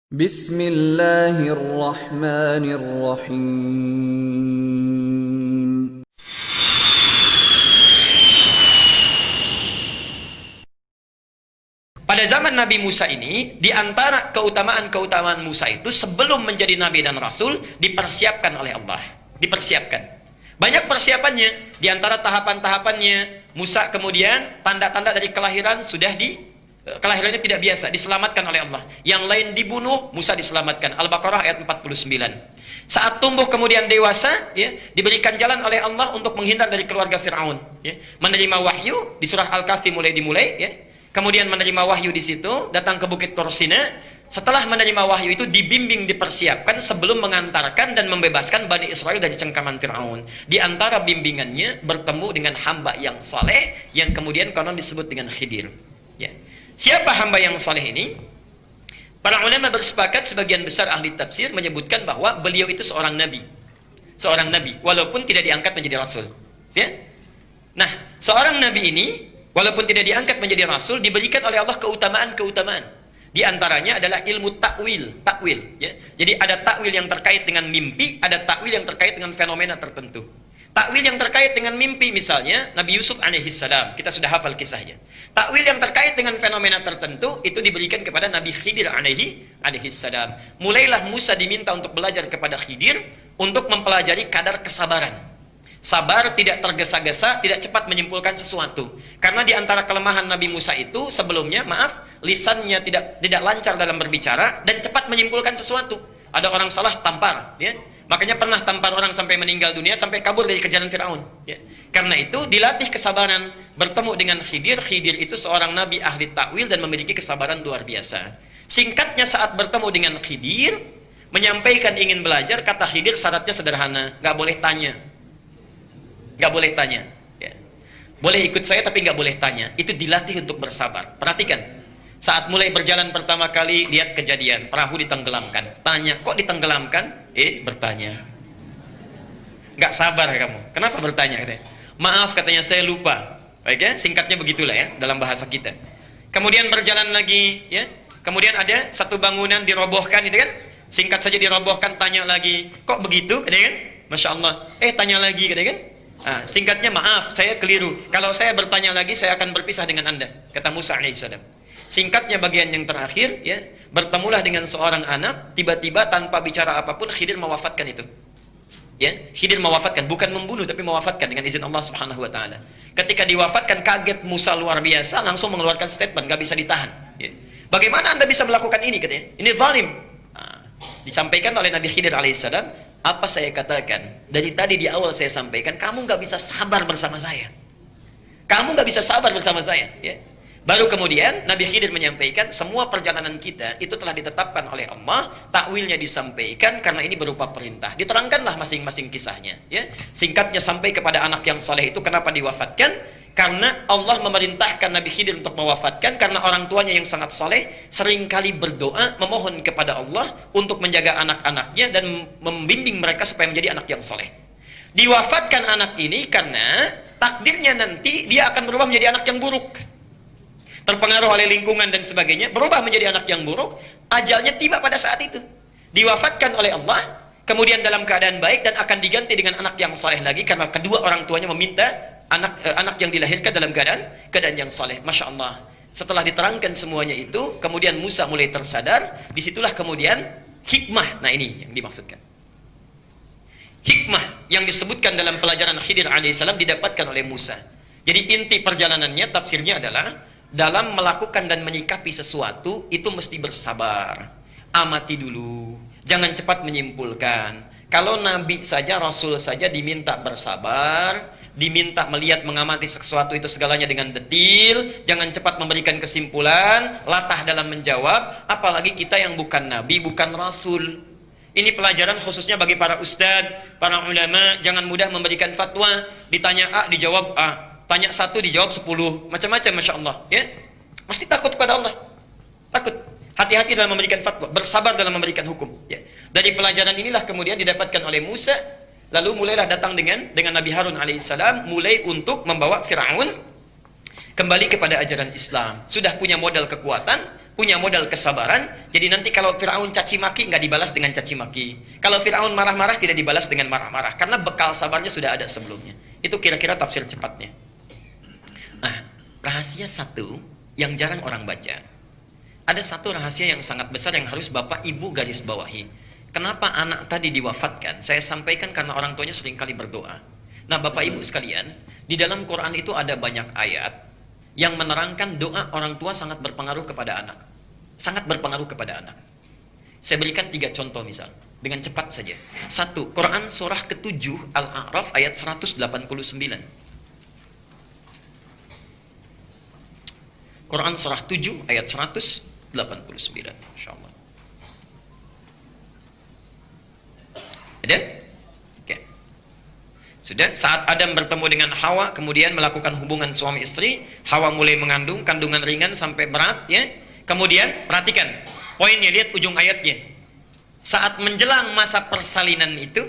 Bismillahirrahmanirrahim. Pada zaman Nabi Musa ini, di antara keutamaan-keutamaan Musa itu sebelum menjadi Nabi dan Rasul, dipersiapkan oleh Allah. Dipersiapkan. Banyak persiapannya. Di antara tahapan-tahapannya, Musa kemudian tanda-tanda dari kelahiran sudah kelahirannya tidak biasa, diselamatkan oleh Allah. Yang lain dibunuh, Musa diselamatkan. Al-Baqarah ayat 49. Saat tumbuh kemudian dewasa, ya, diberikan jalan oleh Allah untuk menghindar dari keluarga Fir'aun. Ya. Menerima wahyu, di surah Al-Kahfi dimulai, ya. Kemudian menerima wahyu di situ, datang ke Bukit Tursina. Setelah menerima wahyu itu dibimbing, dipersiapkan sebelum mengantarkan dan membebaskan Bani Israel dari cengkaman Fir'aun. Di antara bimbingannya bertemu dengan hamba yang saleh yang kemudian konon disebut dengan Khidir. Ya. Siapa hamba yang saleh ini? Para ulama bersepakat, sebagian besar ahli tafsir menyebutkan bahwa beliau itu seorang nabi. Seorang nabi, walaupun tidak diangkat menjadi rasul. Ya? Nah, seorang nabi ini walaupun tidak diangkat menjadi rasul, diberikan oleh Allah keutamaan-keutamaan. Di antaranya adalah ilmu takwil, ya. Jadi ada takwil yang terkait dengan mimpi, ada takwil yang terkait dengan fenomena tertentu. Takwil yang terkait dengan mimpi, misalnya Nabi Yusuf alaihissalam, kita sudah hafal kisahnya. Takwil yang terkait dengan fenomena tertentu itu diberikan kepada Nabi Khidir alaihissalam. Mulailah Musa diminta untuk belajar kepada Khidir untuk mempelajari kadar kesabaran. Sabar, tidak tergesa-gesa, tidak cepat menyimpulkan sesuatu. Karena di antara kelemahan Nabi Musa itu sebelumnya, lisannya tidak lancar dalam berbicara dan cepat menyimpulkan sesuatu. Ada orang salah, tampar, ya. Makanya pernah tampar orang sampai meninggal dunia, sampai kabur dari kejaran Fir'aun, ya. Karena itu dilatih kesabaran, bertemu dengan Khidir. Khidir itu seorang nabi ahli takwil dan memiliki kesabaran luar biasa. Singkatnya, saat bertemu dengan Khidir, menyampaikan ingin belajar, kata Khidir syaratnya sederhana, nggak boleh tanya. Nggak boleh tanya, ya. Boleh ikut saya tapi nggak boleh tanya. Itu dilatih untuk bersabar. Perhatikan, saat mulai berjalan pertama kali, lihat kejadian perahu ditenggelamkan. Tanya, kok ditenggelamkan? Bertanya. Nggak sabar kamu. Kenapa bertanya? Katanya, maaf, katanya, saya lupa. Baik, ya, singkatnya begitulah, ya, dalam bahasa kita. Kemudian berjalan lagi, ya. Kemudian ada satu bangunan dirobohkan, itu kan? Singkat saja dirobohkan, tanya lagi, kok begitu? Katanya kan? Masya Allah. Tanya lagi, katanya kan? Singkatnya, maaf, saya keliru. Kalau saya bertanya lagi, saya akan berpisah dengan Anda, kata Musa alaihissalam. Singkatnya bagian yang terakhir, ya, bertemulah dengan seorang anak, tiba-tiba tanpa bicara apapun, Khidir mewafatkan itu. Ya, Khidir mewafatkan, bukan membunuh, tapi mewafatkan dengan izin Allah Subhanahu wa Ta'ala. Ketika diwafatkan, kaget Musa luar biasa, langsung mengeluarkan statement, gak bisa ditahan. Ya. Bagaimana Anda bisa melakukan ini, katanya? Ini zalim. Disampaikan oleh Nabi Khidir alaihissalam. Apa saya katakan? Dari tadi di awal saya sampaikan, kamu nggak bisa sabar bersama saya. Kamu nggak bisa sabar bersama saya. Ya. Baru kemudian Nabi Khidir menyampaikan, semua perjalanan kita itu telah ditetapkan oleh Allah. Takwilnya disampaikan karena ini berupa perintah. Diterangkanlah masing-masing kisahnya. Ya. Singkatnya sampai kepada anak yang saleh itu kenapa diwafatkan? Karena Allah memerintahkan Nabi Khidir untuk mewafatkan, karena orang tuanya yang sangat saleh seringkali berdoa memohon kepada Allah untuk menjaga anak-anaknya dan membimbing mereka supaya menjadi anak yang saleh. Diwafatkan anak ini karena takdirnya nanti dia akan berubah menjadi anak yang buruk. Terpengaruh oleh lingkungan dan sebagainya, berubah menjadi anak yang buruk, ajalnya tiba pada saat itu. Diwafatkan oleh Allah, kemudian dalam keadaan baik dan akan diganti dengan anak yang saleh lagi karena kedua orang tuanya meminta anak yang dilahirkan dalam keadaan yang saleh. Masya Allah. Setelah diterangkan semuanya itu, kemudian Musa mulai tersadar. Disitulah kemudian hikmah. Nah, ini yang dimaksudkan. Hikmah yang disebutkan dalam pelajaran Khidir alaihissalam didapatkan oleh Musa. Jadi inti perjalanannya, tafsirnya adalah dalam melakukan dan menyikapi sesuatu itu mesti bersabar. Amati dulu. Jangan cepat menyimpulkan. Kalau Nabi saja, Rasul saja diminta bersabar, diminta melihat, mengamati sesuatu itu segalanya dengan detil, jangan cepat memberikan kesimpulan, latah dalam menjawab, apalagi kita yang bukan Nabi, bukan Rasul. Ini pelajaran khususnya bagi para ustadz, para ulama, jangan mudah memberikan fatwa, ditanya A, dijawab A, tanya 1, dijawab 10, macam-macam, Masya Allah. Ya? Mesti takut kepada Allah. Takut. Hati-hati dalam memberikan fatwa, bersabar dalam memberikan hukum. Ya. Dari pelajaran inilah kemudian didapatkan oleh Musa, lalu mulailah datang dengan Nabi Harun alaihissalam, mulai untuk membawa Fir'aun kembali kepada ajaran Islam. Sudah punya modal kekuatan, punya modal kesabaran, jadi nanti kalau Fir'aun caci maki nggak dibalas dengan caci maki. Kalau Fir'aun marah-marah tidak dibalas dengan marah-marah, karena bekal sabarnya sudah ada sebelumnya. Itu kira-kira tafsir cepatnya. Nah, rahasia satu yang jarang orang baca. Ada satu rahasia yang sangat besar yang harus Bapak Ibu garis bawahi. Kenapa anak tadi diwafatkan? Saya sampaikan karena orang tuanya seringkali berdoa. Nah, Bapak Ibu sekalian, di dalam Quran itu ada banyak ayat yang menerangkan doa orang tua sangat berpengaruh kepada anak. Sangat berpengaruh kepada anak. Saya berikan 3 contoh misal. Dengan cepat saja. 1. Quran surah ke-7 Al-A'raf ayat 189. Quran surah 7 ayat 189. InsyaAllah. Ada? Sudah, saat Adam bertemu dengan Hawa, kemudian melakukan hubungan suami istri, Hawa mulai mengandung, kandungan ringan sampai berat, ya. Kemudian, perhatikan, poinnya, lihat ujung ayatnya. Saat menjelang masa persalinan itu,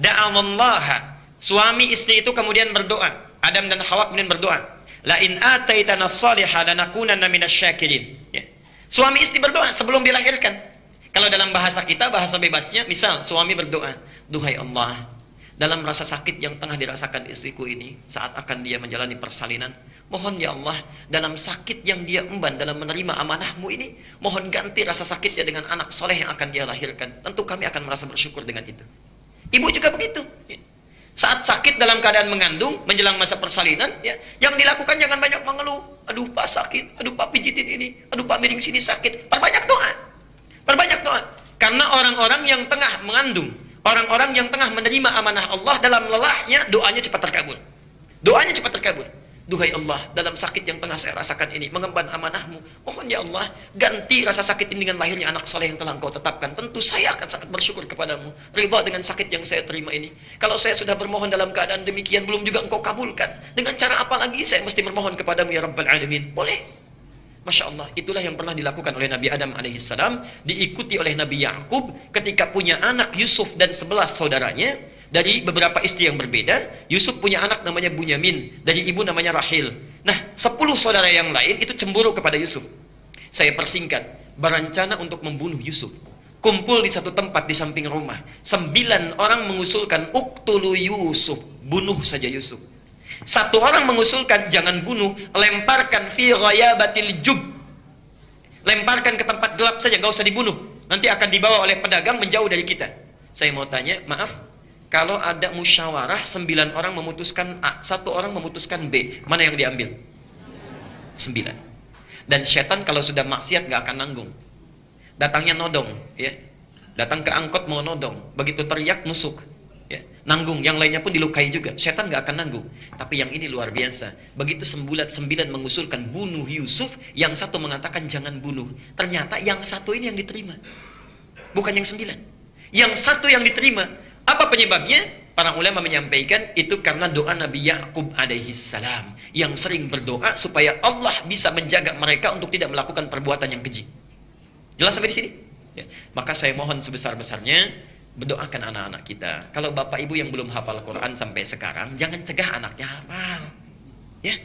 da'awallaha, suami istri itu kemudian berdoa, Adam dan Hawa kemudian berdoa, la in ataitana salihah lanakunanna minasyakirin. Ya. Suami istri berdoa sebelum dilahirkan. Kalau dalam bahasa kita, bahasa bebasnya, misal suami berdoa, duhai Allah, dalam rasa sakit yang tengah dirasakan istriku ini saat akan dia menjalani persalinan, mohon ya Allah, dalam sakit yang dia emban dalam menerima amanahmu ini, mohon ganti rasa sakitnya dengan anak soleh yang akan dia lahirkan. Tentu kami akan merasa bersyukur dengan itu. Ibu juga begitu. Saat sakit dalam keadaan mengandung, menjelang masa persalinan, ya, yang dilakukan jangan banyak mengeluh. Aduh Pak sakit, aduh Pak pijitin ini, aduh Pak miring sini sakit. Perbanyak doa. Perbanyak doa. Karena orang-orang yang tengah mengandung, orang-orang yang tengah menerima amanah Allah dalam lelahnya, doanya cepat terkabul. Doanya cepat terkabul. Duhai Allah, dalam sakit yang tengah saya rasakan ini, mengemban amanahmu, mohon ya Allah, ganti rasa sakit ini dengan lahirnya anak saleh yang telah Engkau tetapkan. Tentu saya akan sangat bersyukur kepadamu, ridha dengan sakit yang saya terima ini. Kalau saya sudah bermohon dalam keadaan demikian, belum juga Engkau kabulkan, dengan cara apa lagi saya mesti bermohon kepadamu ya Rabbal Alamin? Boleh. Masya Allah, itulah yang pernah dilakukan oleh Nabi Adam alaihissalam, diikuti oleh Nabi Yakub ketika punya anak Yusuf dan 11 saudaranya, dari beberapa istri yang berbeda. Yusuf punya anak namanya Bunyamin, dari ibu namanya Rahil. Nah, 10 saudara yang lain itu cemburu kepada Yusuf. Saya persingkat, berencana untuk membunuh Yusuf. Kumpul di satu tempat di samping rumah. 9 orang mengusulkan, uqtulu Yusuf, bunuh saja Yusuf. 1 orang mengusulkan, jangan bunuh, lemparkan fi ghayabatil jub. Lemparkan ke tempat gelap saja, nggak usah dibunuh. Nanti akan dibawa oleh pedagang menjauh dari kita. Saya mau tanya, maaf, kalau ada musyawarah 9 orang memutuskan A, 1 orang memutuskan B, mana yang diambil? 9. Dan setan kalau sudah maksiat nggak akan nanggung. Datangnya nodong, ya. Datang ke angkot mau nodong, begitu teriak nusuk. Ya, nanggung, yang lainnya pun dilukai juga. Setan nggak akan nanggung. Tapi yang ini luar biasa. Begitu 9 mengusulkan bunuh Yusuf, yang 1 mengatakan jangan bunuh. Ternyata yang 1 ini yang diterima, bukan yang 9. Yang 1 yang diterima. Apa penyebabnya? Para ulama menyampaikan itu karena doa Nabi Yakub alaihissalam, yang sering berdoa supaya Allah bisa menjaga mereka untuk tidak melakukan perbuatan yang keji. Jelas sampai di sini? Ya. Maka saya mohon sebesar-besarnya, berdoakan anak-anak kita. Kalau bapak ibu yang belum hafal Quran sampai sekarang, jangan cegah anaknya hafal. Ya.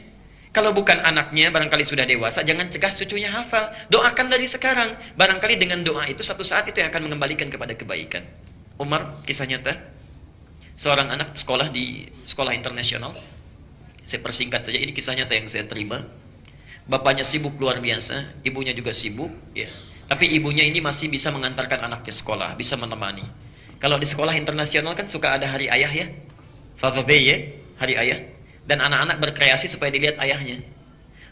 Kalau bukan anaknya, barangkali sudah dewasa, jangan cegah cucunya hafal. Doakan dari sekarang. Barangkali dengan doa itu, satu saat itu yang akan mengembalikan kepada kebaikan. Umar, kisah nyata. Seorang anak sekolah di sekolah internasional. Saya persingkat saja, ini kisah nyata yang saya terima. Bapaknya sibuk luar biasa, ibunya juga sibuk. Ya. Tapi ibunya ini masih bisa mengantarkan anaknya sekolah, bisa menemani. Kalau di sekolah internasional kan suka ada hari ayah ya, Father Day ya, hari ayah. Dan anak-anak berkreasi supaya dilihat ayahnya.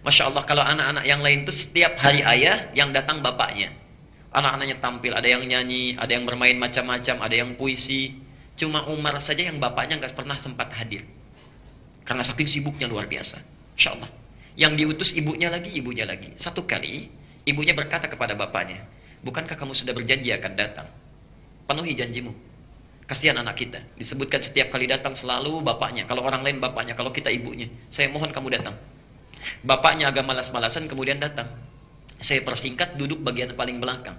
Masya Allah, kalau anak-anak yang lain itu setiap hari ayah yang datang bapaknya. Anak-anaknya tampil, ada yang nyanyi, ada yang bermain macam-macam, ada yang puisi. Cuma Umar saja yang bapaknya nggak pernah sempat hadir. Karena saking sibuknya luar biasa. Masya Allah. Yang diutus ibunya lagi. Satu kali, ibunya berkata kepada bapaknya, bukankah kamu sudah berjanji akan datang? Penuhi janjimu. Kasihan anak kita. Disebutkan setiap kali datang selalu bapaknya. Kalau orang lain bapaknya, kalau kita ibunya. Saya mohon kamu datang. Bapaknya agak malas-malasan kemudian datang. Saya persingkat, duduk bagian paling belakang.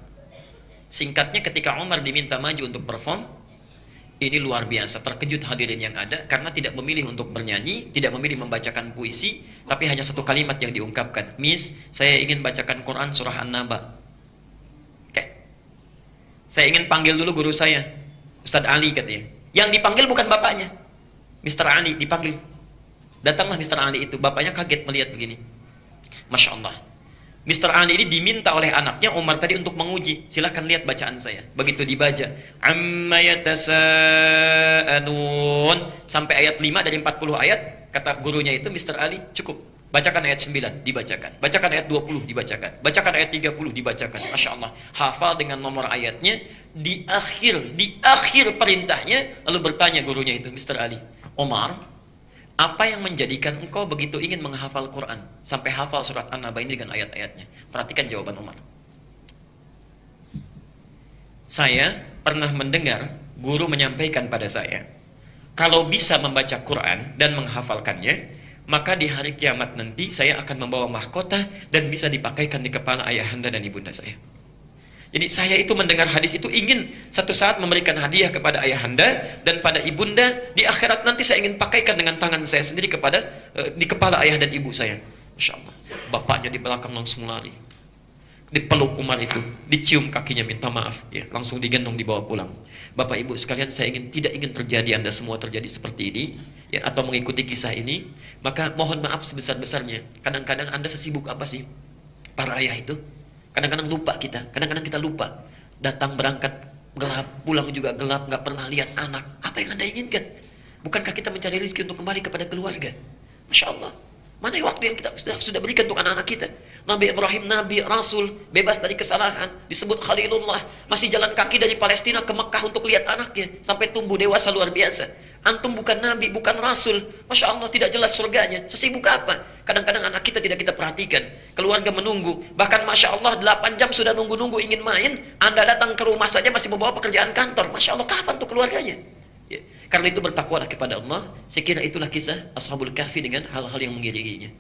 Singkatnya, ketika Umar diminta maju untuk perform, Ini luar biasa, terkejut hadirin yang ada karena tidak memilih untuk bernyanyi, tidak memilih membacakan puisi, tapi hanya satu kalimat yang diungkapkan. Miss, saya ingin bacakan Quran surah An-Naba. Oke. Saya ingin panggil dulu guru saya, Ustadz Ali katanya. Yang dipanggil bukan bapaknya, Mr. Ali dipanggil. Datanglah Mr. Ali itu, bapaknya kaget melihat begini. Masya Allah. Mr. Ali ini diminta oleh anaknya Umar tadi untuk menguji. Silahkan lihat bacaan saya. Begitu dibaca, amma yatasaalun sampai ayat 5 dari 40 ayat, kata gurunya itu Mr. Ali, cukup. Bacakan ayat 9, dibacakan. Bacakan ayat 20, dibacakan. Bacakan ayat 30, dibacakan. Masya Allah. Hafal dengan nomor ayatnya. Di akhir perintahnya, lalu bertanya gurunya itu, Mr. Ali, Umar, apa yang menjadikan engkau begitu ingin menghafal Quran sampai hafal surat An-Naba ini dengan ayat-ayatnya? Perhatikan jawaban Umar. Saya pernah mendengar guru menyampaikan pada saya, kalau bisa membaca Quran dan menghafalkannya, maka di hari kiamat nanti saya akan membawa mahkota dan bisa dipakaikan di kepala ayahanda dan ibunda saya. Jadi saya itu mendengar hadis itu ingin satu saat memberikan hadiah kepada ayahanda dan pada ibunda. Di akhirat nanti saya ingin pakaikan dengan tangan saya sendiri kepada di kepala ayah dan ibu saya. Masya Allah. Bapaknya di belakang langsung lari. Dipeluk Umar itu, dicium kakinya minta maaf, ya, langsung digendong dibawa pulang. Bapak ibu sekalian, saya tidak ingin terjadi Anda semua terjadi seperti ini, ya, atau mengikuti kisah ini. Maka mohon maaf sebesar-besarnya. Kadang-kadang Anda sesibuk apa sih para ayah itu? Kadang-kadang lupa kita, kadang-kadang kita lupa. Datang berangkat gelap, pulang juga gelap, nggak pernah lihat anak. Apa yang Anda inginkan? Bukankah kita mencari rezeki untuk kembali kepada keluarga? Masya Allah. Mana waktu yang kita sudah berikan untuk anak-anak kita? Nabi Ibrahim, Nabi, Rasul, bebas dari kesalahan, disebut Khalilullah, masih jalan kaki dari Palestina ke Mekah untuk lihat anaknya, sampai tumbuh dewasa luar biasa. Antum bukan Nabi, bukan Rasul, Masya Allah, tidak jelas surganya. Sesibuk apa? Kadang-kadang anak kita tidak kita perhatikan. Keluarga menunggu, bahkan Masya Allah 8 jam sudah nunggu-nunggu ingin main. Anda datang ke rumah saja masih membawa pekerjaan kantor. Masya Allah, kapan tuh keluarganya? Ya. Karena itu bertakwalah kepada Allah. Saya kira itulah kisah Ashabul Kahfi dengan hal-hal yang mengiringinya.